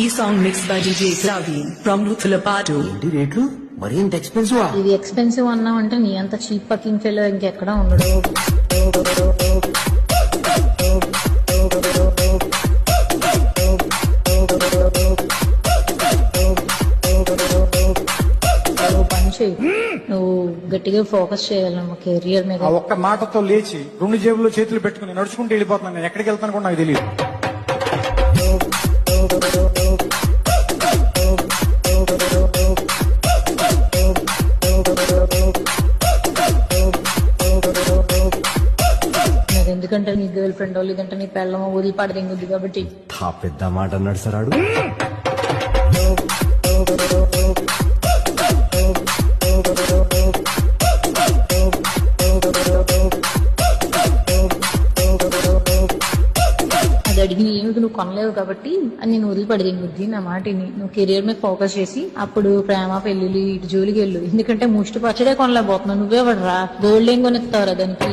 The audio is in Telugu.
ఈ song mix by DJ Praveen from Luthulapadu. ఏంటి రేట్లు మరీ ఇంత ఎక్స్పెన్సివ్? ఇది ఎక్స్పెన్సివ్ అన్నావంటే నీ అంత చీప్ పకింగ్ ఫెలో ఇంకెక్కడా ఉండడు. పని చేయి, నువ్వు గట్టిగా ఫోకస్ చేయాలి మా కెరియర్ మీద. ఆ ఒక్క మాటతో లేచి 2 జేబుల్లో చేతులు పెట్టుకుని నడుచుకుంటూ వెళ్ళిపోతున్నాను. నేను ఎక్కడికి వెళ్తాను కూడా నాకు తెలియదు. ఎందుకంటే నీ గర్ల్ ఫ్రెండ్ లేదంటే నీ పెళ్ళమో వదిలిపాడు దింగుద్ది కాబట్టి. పెద్ద మాట అన్నాడు సార్ ఆడు. అది అడిగిన ఏమిటి నువ్వు కొనలేవు కాబట్టి అని నేను వదిలిపడి దింగుద్ది. నా మాటిని నువ్వు కెరియర్ మీద ఫోకస్ చేసి అప్పుడు ప్రేమ పెళ్లి ఇటు జోలికి వెళ్ళు. ఎందుకంటే ముష్టి పచ్చడే కొనలేకపోతున్నావు. నువ్వే పడరా గోల్డ్ ఏం కొనిస్తావురా దానికి.